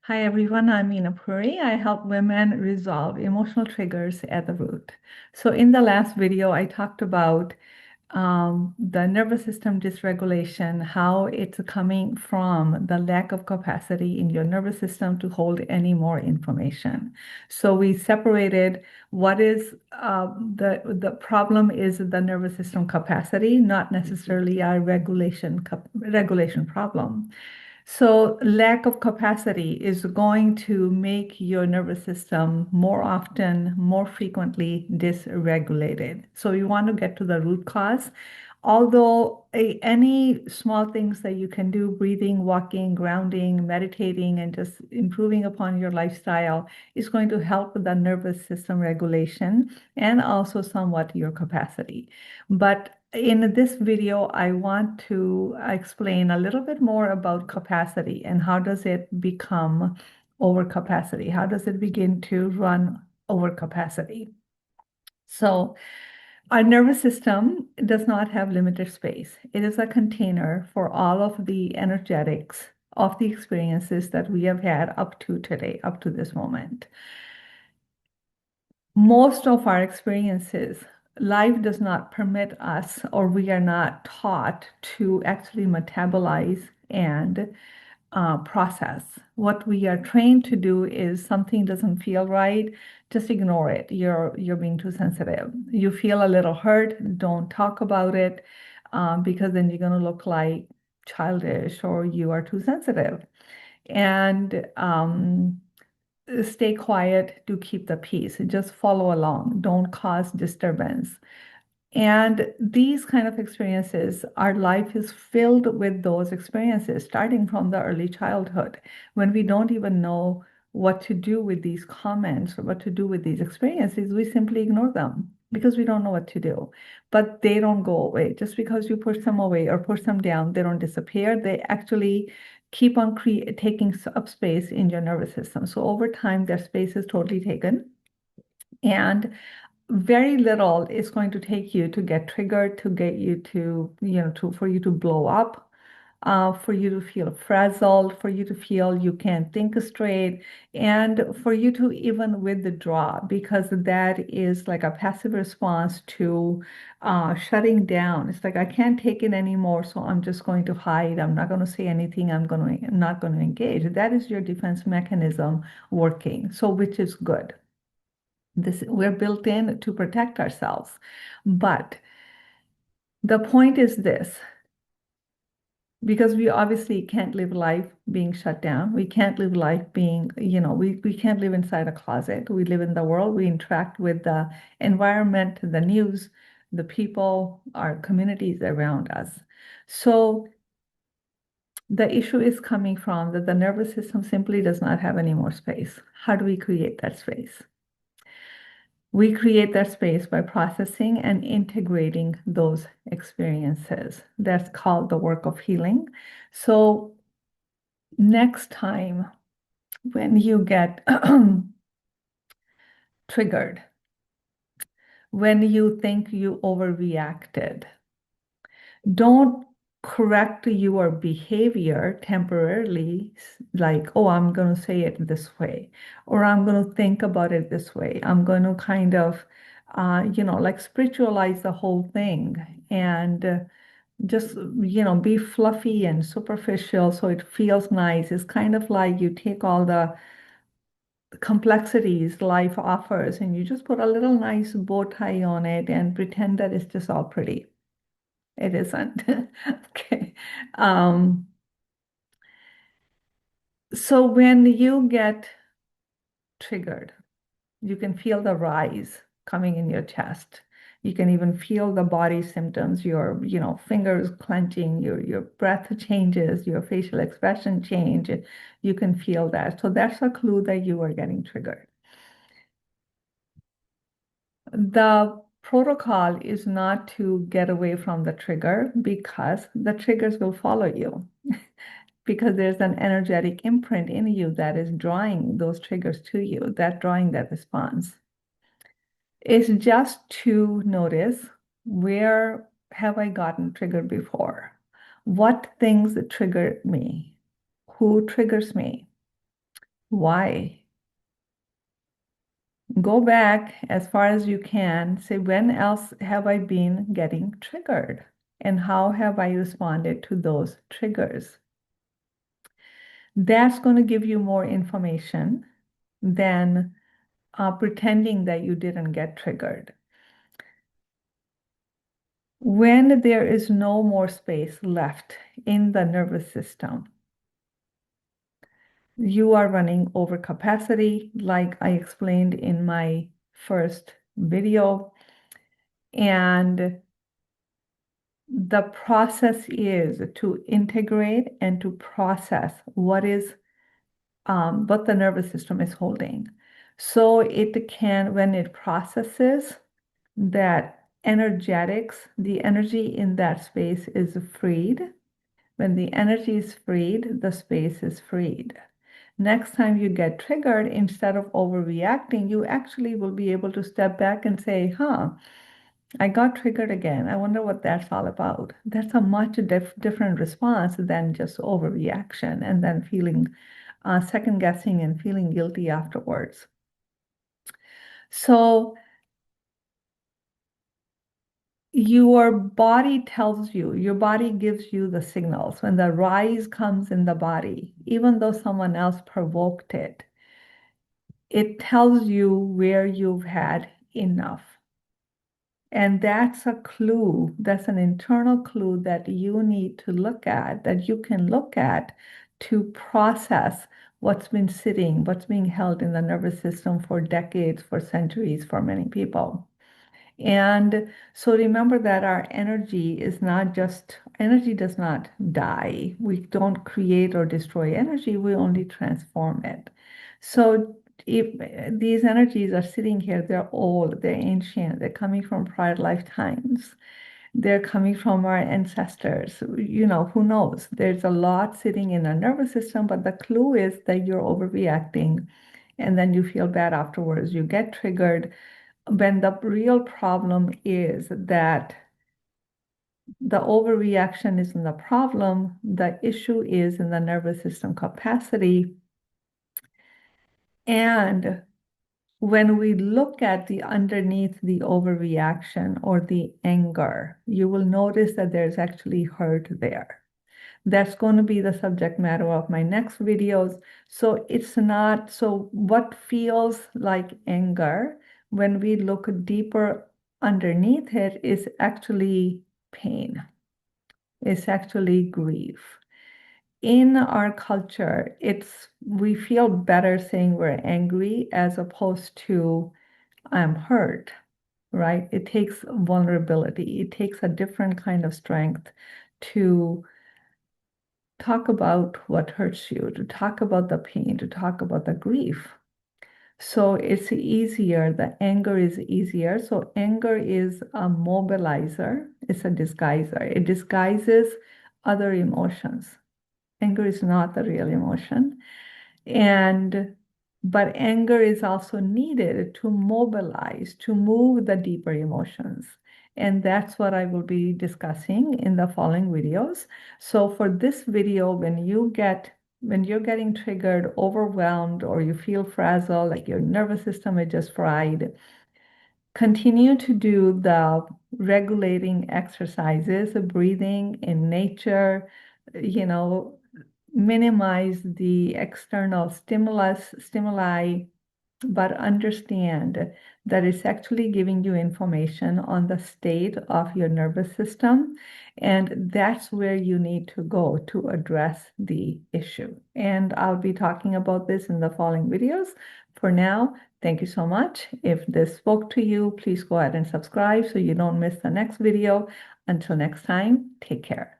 Hi everyone, I'm Meena Puri. I help women resolve emotional triggers at the root. So in the last video, I talked about the nervous system dysregulation, how it's coming from the lack of capacity in your nervous system to hold any more information. So we separated what is the problem is the nervous system capacity, not necessarily a regulation problem. So lack of capacity is going to make your nervous system more often, more frequently dysregulated. So you want to get to the root cause. Although any small things that you can do, breathing, walking, grounding, meditating, and just improving upon your lifestyle is going to help with the nervous system regulation and also somewhat your capacity. But in this video, I want to explain a little bit more about capacity and how does it become overcapacity? How does it begin to run overcapacity? So our nervous system does not have limited space. It is a container for all of the energetics of the experiences that we have had up to today, up to this moment. Most of our experiences, life does not permit us, or we are not taught to actually metabolize and process. What we are trained to do is something doesn't feel right, just ignore it. You're being too sensitive. You feel a little hurt, don't talk about it, because then you're going to look like childish or you are too sensitive. And stay quiet to keep the peace. Just follow along. Don't cause disturbance. And these kind of experiences, our life is filled with those experiences, starting from the early childhood, when we don't even know what to do with these comments or what to do with these experiences. We simply ignore them because we don't know what to do. But they don't go away. Just because you push them away or push them down, they don't disappear. They actually keep on taking up space in your nervous system. So over time, their space is totally taken. And very little is going to take you to get triggered, to get you to, for you to blow up, for you to feel frazzled, for you to feel you can't think straight, and for you to even withdraw, because that is like a passive response to shutting down. It's like, I can't take it anymore, so I'm just going to hide. I'm not going to say anything. Not going to engage. That is your defense mechanism working. So, which is good. We're built in to protect ourselves. But the point is this, because we obviously can't live life being shut down. We can't live life being, we can't live inside a closet. We live in the world. We interact with the environment, the news, the people, our communities around us. So the issue is coming from that the nervous system simply does not have any more space. How do we create that space? We create that space by processing and integrating those experiences. That's called the work of healing. So, next time when you get triggered, when you think you overreacted, don't correct your behavior temporarily, like, oh, I'm going to say it this way, or I'm going to think about it this way. I'm going to kind of, like spiritualize the whole thing and just, be fluffy and superficial so it feels nice. It's kind of like you take all the complexities life offers and you just put a little nice bow tie on it and pretend that it's just all pretty. It isn't. Okay. Um, so when you get triggered, you can feel the rise coming in your chest. You can even feel the body symptoms, your, fingers clenching, your breath changes, your facial expression change. You can feel that. So that's a clue that you are getting triggered. The protocol is not to get away from the trigger because the triggers will follow you. Because there's an energetic imprint in you that is drawing those triggers to you, that drawing that response. It's just to notice, where have I gotten triggered before? What things triggered me? Who triggers me? Why? Go back as far as you can. Say, when else have I been getting triggered? And how have I responded to those triggers? That's going to give you more information than pretending that you didn't get triggered. When there is no more space left in the nervous system, you are running over capacity, like I explained in my first video. And the process is to integrate and to process what the nervous system is holding. So it can, when it processes, that energetics, the energy in that space is freed. When the energy is freed, the space is freed. Next time you get triggered, instead of overreacting, you actually will be able to step back and say, I got triggered again. I wonder what that's all about. That's a much different response than just overreaction and then feeling second guessing and feeling guilty afterwards. So your body tells you, your body gives you the signals. When the rise comes in the body, even though someone else provoked it, it tells you where you've had enough. And that's a clue, that's an internal clue that you need to look at, that you can look at to process what's been sitting, what's being held in the nervous system for decades, for centuries, for many people. And so remember that our energy is not just, energy does not die. We don't create or destroy energy, we only transform it. So if these energies are sitting here, they're old, they're ancient, they're coming from prior lifetimes. They're coming from our ancestors. Who knows? There's a lot sitting in our nervous system, but the clue is that you're overreacting and then you feel bad afterwards. You get triggered when the real problem is that the overreaction isn't the problem, the issue is in the nervous system capacity. And when we look at the underneath the overreaction or the anger, you will notice that there's actually hurt there. That's going to be the subject matter of my next videos. So it's not, so what feels like anger, when we look deeper underneath it, is actually pain. It's actually grief. In our culture, we feel better saying we're angry as opposed to I'm hurt, right? It takes vulnerability. It takes a different kind of strength to talk about what hurts you, to talk about the pain, to talk about the grief. So it's easier, the anger is easier. So anger is a mobilizer, it's a disguiser. It disguises other emotions. Anger is not the real emotion. But anger is also needed to mobilize, to move the deeper emotions. And that's what I will be discussing in the following videos. So for this video, when you're getting triggered, overwhelmed, or you feel frazzled, like your nervous system is just fried, continue to do the regulating exercises, breathing in nature, minimize the external stimuli, but understand that it's actually giving you information on the state of your nervous system. And that's where you need to go to address the issue. And I'll be talking about this in the following videos. For now, thank you so much. If this spoke to you, please go ahead and subscribe so you don't miss the next video. Until next time, take care.